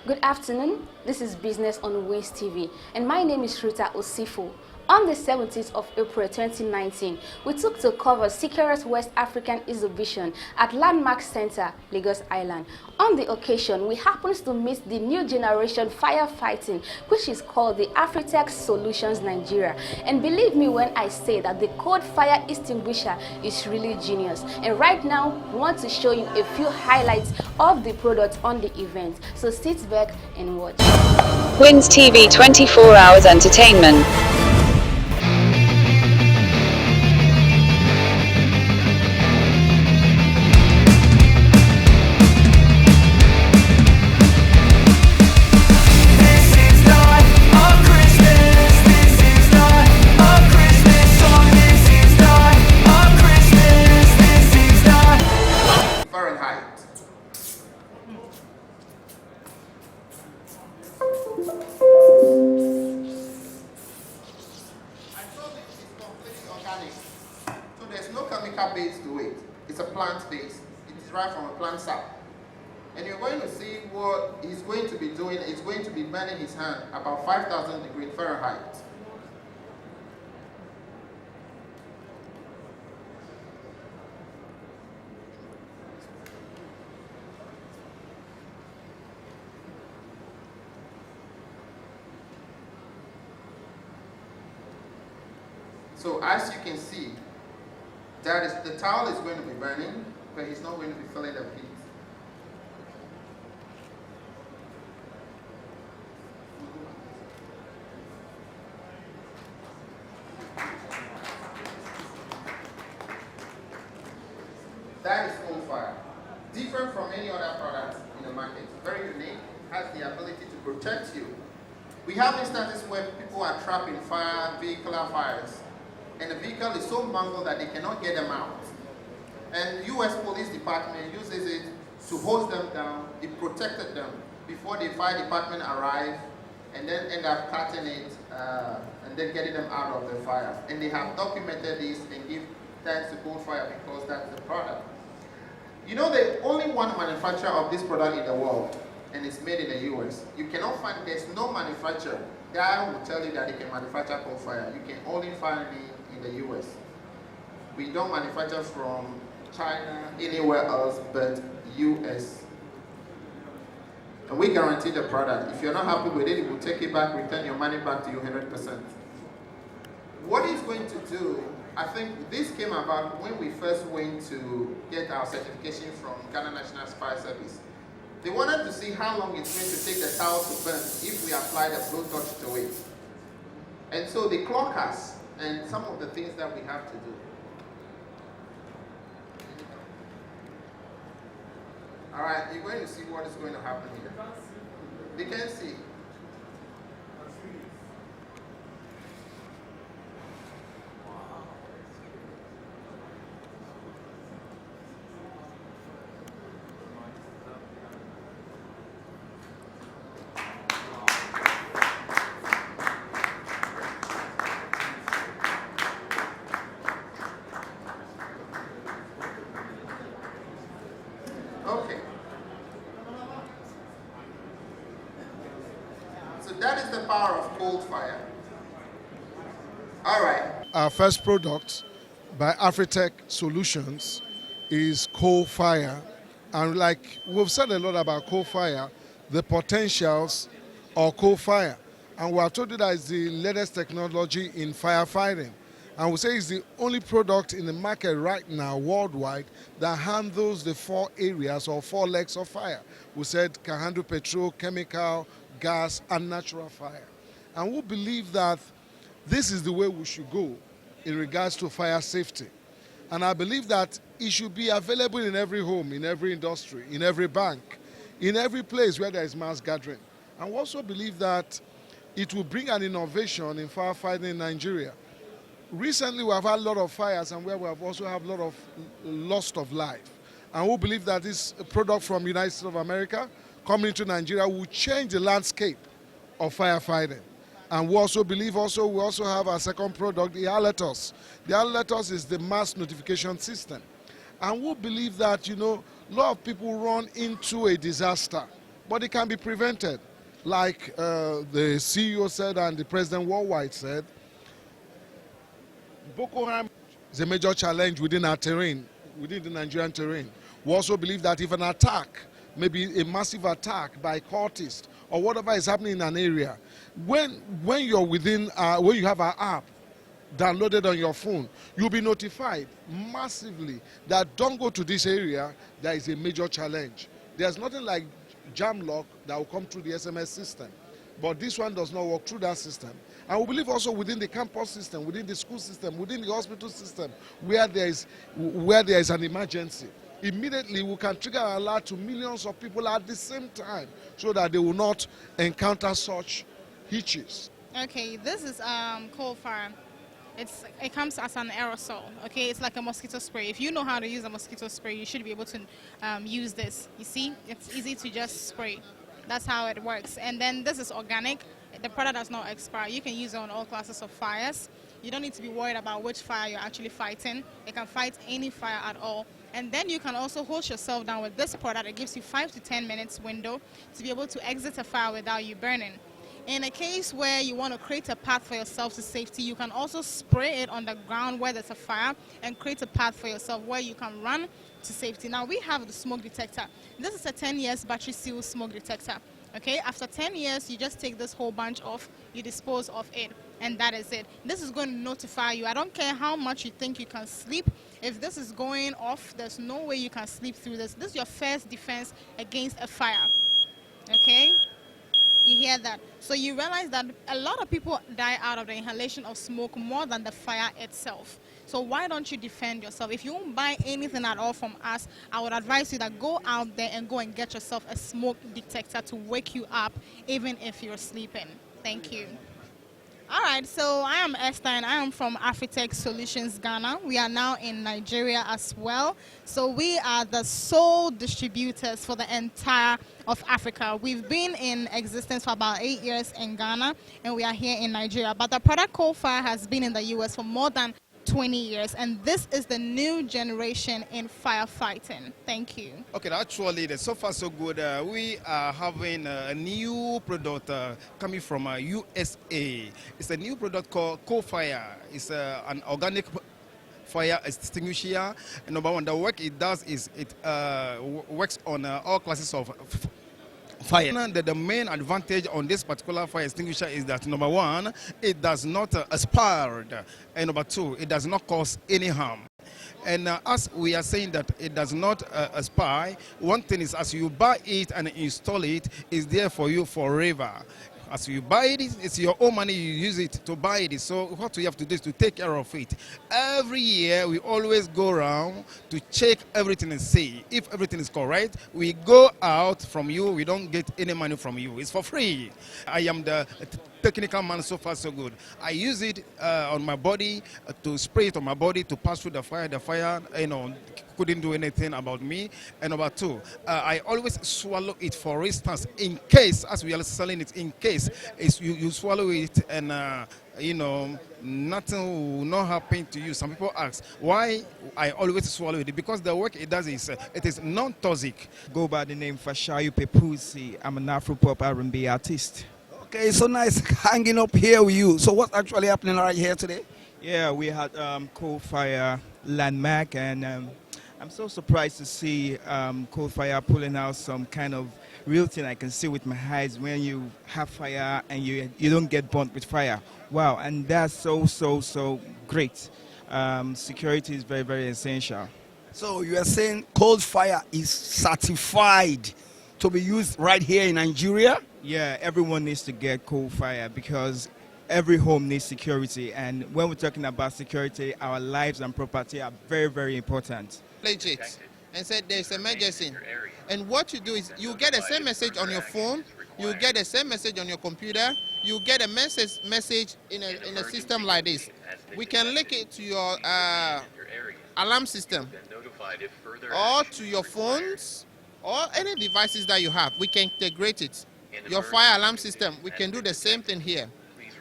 Good afternoon, this is Business on Waste TV, and my name is Rita Osifo. On the 17th of April 2019, we took to cover Securus West African Exhibition at Landmark Center, Lagos Island. On the occasion, we happened to meet the new generation firefighting, which is called the Afritech Solutions Nigeria. And believe me when I say that the code fire extinguisher is really genius. And right now, we want to show you a few highlights of the product on the event. So sit back and watch. Wins TV 24 hours entertainment. So there's no chemical base to it. It's a plant base. It is derived from a plant sap. And you're going to see what he's going to be doing. He's going to be burning his hand about 5,000 degrees Fahrenheit. So as you can see, that is, the towel is going to be burning, but he's not going to be feeling the heat. That is coal fire. Different from any other product in the market. Very unique, has the ability to protect you. We have instances where people are trapped in vehicular fires, and the vehicle is so mangled that they cannot get them out. And U.S. Police Department uses it to hose them down. It protected them before the fire department arrive, and then end up cutting it and then getting them out of the fire. And they have documented this and give thanks to coal fire because that's the product. You know, there's only one manufacturer of this product in the world, and it's made in the U.S. You cannot find, there's no manufacturer that will tell you that they can manufacture coal fire. You can only find it in the U.S. We don't manufacture from China, anywhere else but U.S. And we guarantee the product. If you're not happy with it, we'll take it back, return your money back to you 100%. What it's going to do, I think this came about when we first went to get our certification from Ghana National Fire Service. They wanted to see how long it's going to take the towel to burn if we apply the blowtorch to it. And so they clock us and some of the things that we have to do. All right, you're going to see what is going to happen here. You can see. Okay. So that is the power of cold fire. All right. Our first product by Afritech Solutions is coal fire. And like we've said a lot about coal fire, the potentials of coal fire. And we have told you that it's the latest technology in firefighting. And we say it's the only product in the market right now worldwide that handles the 4 areas or 4 legs of fire. We said can handle petrol, chemical, gas, and natural fire. And we believe that this is the way we should go in regards to fire safety. And I believe that it should be available in every home, in every industry, in every bank, in every place where there is mass gathering. And we also believe that it will bring an innovation in firefighting in Nigeria. Recently, we have had a lot of fires and where we have also had a lot of loss of life. And we believe that this product from the United States of America coming to Nigeria will change the landscape of firefighting. And we also believe we also have our second product, the Alertos. The Alertos is the mass notification system. And we believe that, a lot of people run into a disaster but it can be prevented. Like the CEO said and the president worldwide said, Boko Haram is a major challenge within our terrain, within the Nigerian terrain. We also believe that if an attack, maybe a massive attack by cultists or whatever is happening in an area, when you're within, when you have our app downloaded on your phone, you'll be notified massively that don't go to this area, there is a major challenge. There's nothing like jam lock that will come through the SMS system. But this one does not work through that system. And we believe also within the campus system, within the school system, within the hospital system, where there is an emergency, immediately we can trigger an alert to millions of people at the same time so that they will not encounter such hitches. Okay, this is coal fire. It comes as an aerosol. Okay, it's like a mosquito spray. If you know how to use a mosquito spray, you should be able to use this. You see, it's easy to just spray. That's how it works. And then this is organic. The product does not expire. You can use it on all classes of fires. You don't need to be worried about which fire you're actually fighting. You can fight any fire at all. And then you can also hold yourself down with this product. It gives you 5 to 10 minutes window to be able to exit a fire without you burning. In a case where you want to create a path for yourself to safety, you can also spray it on the ground where there's a fire and create a path for yourself where you can run to safety. Now we have the smoke detector. This is a 10 years battery seal smoke detector. Okay, after 10 years, you just take this whole bunch off, you dispose of it, and that is it. This is going to notify you. I don't care how much you think you can sleep. If this is going off, there's no way you can sleep through this. This is your first defense against a fire. Okay? You hear that? So you realize that a lot of people die out of the inhalation of smoke more than the fire itself. So why don't you defend yourself? If you won't buy anything at all from us, I would advise you that go out there and go and get yourself a smoke detector to wake you up even if you're sleeping. Thank you. All right, so I am Esther and I am from Afritech Solutions Ghana. We are now in Nigeria as well. So we are the sole distributors for the entire of Africa. We've been in existence for about 8 years in Ghana and we are here in Nigeria. But the product Coal Fire has been in the US for more than 20 years, and this is the new generation in firefighting. Thank you. Okay, actually, so far so good. We are having a new product coming from USA. It's a new product called Coal Fire. It's an organic fire extinguisher. And number one, the work it does is it works on all classes of fire. The main advantage on this particular fire extinguisher is that number one, it does not expire, and number two, it does not cause any harm. And as we are saying that it does not expire, one thing is as you buy it and install it, it's there for you forever. As you buy it, it's your own money, you use it to buy it. So what we have to do is to take care of it. Every year, we always go around to check everything and see if everything is correct. We go out from you, we don't get any money from you. It's for free. I am the technical man, so far so good. I use it on my body, to spray it on my body, to pass through the fire. The fire, couldn't do anything about me. And number two, I always swallow it, for instance, in case, as we are selling it, in case you swallow it and nothing will not happen to you. Some people ask why I always swallow it. Because the work it does is it is non-toxic. Go by the name Fashayu Pepusi. I'm an Afro-pop R&B artist. Okay, so nice hanging up here with you. So what's actually happening right here today? Yeah, we had Coal Fire Landmark, and I'm so surprised to see Coal Fire pulling out some kind of real thing I can see with my eyes when you have fire and you don't get burnt with fire. Wow, and that's so great. Security is very, very essential. So you are saying Coal Fire is certified to be used right here in Nigeria? Yeah, everyone needs to get Coal Fire because every home needs security. And when we're talking about security, our lives and property are very, very important. Legit and said there's emergency. And what you do is you get the same message on your phone, you get the same message on your computer, you get a message in a system like this. We can link it to your alarm system or to your phones or any devices that you have. We can integrate it. Your fire alarm system, we can do the same thing here.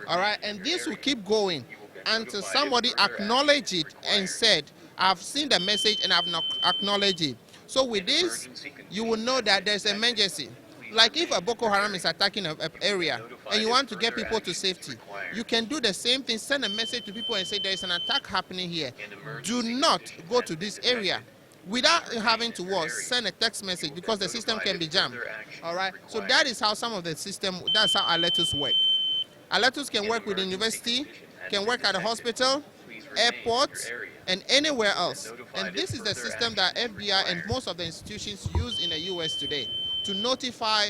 All right, and this will keep going until somebody acknowledge it and said, I've seen the message and I've not acknowledged it. So with this, you will know that there's an emergency. Like if a Boko Haram is attacking an area and you want to get people to safety, you can do the same thing, send a message to people and say there is an attack happening here. Do not go to this area. Without having to send a text message because the system can be jammed. All right. So that is how some of the system. That's how alerts work. Alerts can work with the university, can work at a hospital, airport, and anywhere else. And this is the system that FBI and most of the institutions use in the US today to notify,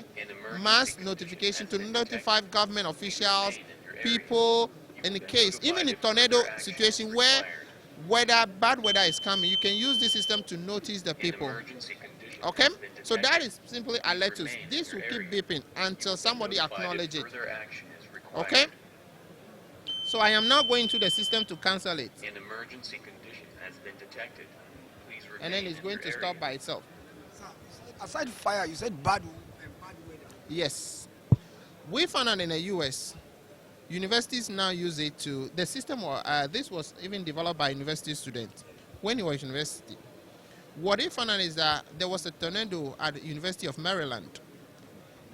mass notification, to notify government officials, people in the case, even in tornado situation where bad weather is coming, you can use this system to notice the people. Okay? So that is simply alerts. This will keep beeping until somebody acknowledges it. Okay? So I am now going to the system to cancel it. An emergency condition has been detected. Please remain And then it's going to stop by itself. Aside fire, you said bad weather. Yes. We found out in the US, universities now use it to, the system, this was even developed by university students when he was at university. What they found out is that there was a tornado at the University of Maryland,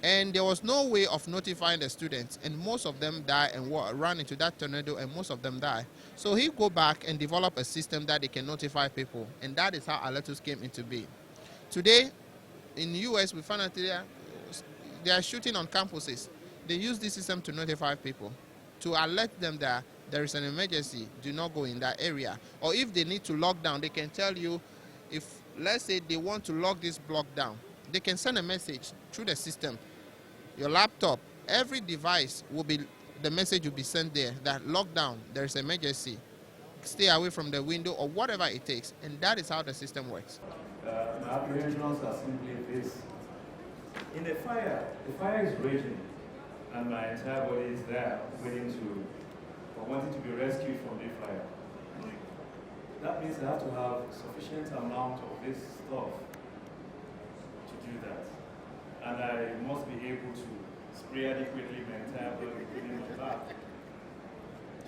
and there was no way of notifying the students, and most of them died and ran into that tornado, and most of them died. So he go back and develop a system that they can notify people, and that is how alerts came into being. Today, in the US, we found out they are shooting on campuses. They use this system to notify people, to alert them that there is an emergency, do not go in that area. Or if they need to lock down, they can tell you, if let's say they want to lock this block down, they can send a message through the system. Your laptop, every device will be, the message will be sent there that lockdown, there is an emergency, stay away from the window or whatever it takes. And that is how the system works. My apprehensions are simply this. In the fire is raging, and my entire body is there waiting or wanting to be rescued from the fire. That means I have to have sufficient amount of this stuff to do that. And I must be able to spray adequately my entire body, including my back,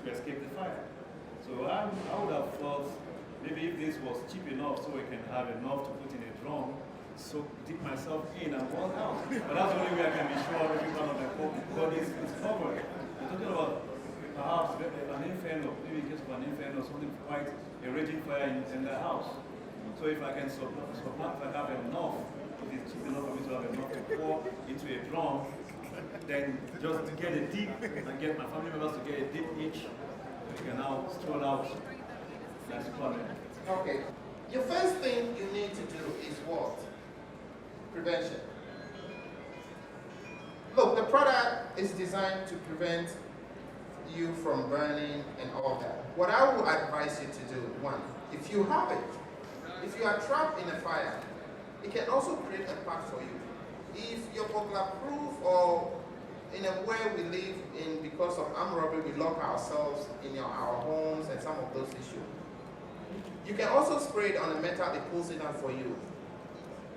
to escape the fire. So I would have thought maybe if this was cheap enough so I can have enough to put in a drum, so dip myself in and walk out. But that's the only way I can be sure every one of my body is covered. I'm talking about perhaps an inferno, maybe in case of an inferno, something quite a raging fire in the house. So if I can supplant, if I have enough, if it's cheap enough for me to have enough to pour into a drum, then just to get a dip and get my family members to get a dip each, we can now stroll out. That's plumbing. Okay. Your first thing you need to do is what? Prevention. Look, the product is designed to prevent you from burning and all that. What I would advise you to do, one, if you have it, if you are trapped in a fire, it can also create a path for you. If you're burglar proof or in a way we live in because of armed robbery, we lock ourselves in our homes and some of those issues. You can also spray it on a metal, it pulls it out for you.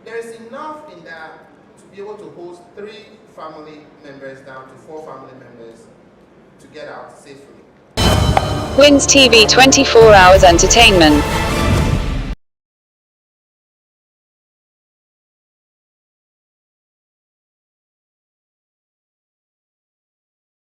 There is enough in there to be able to host 3 family members down to 4 family members to get out safely. Wins TV 24 hours entertainment.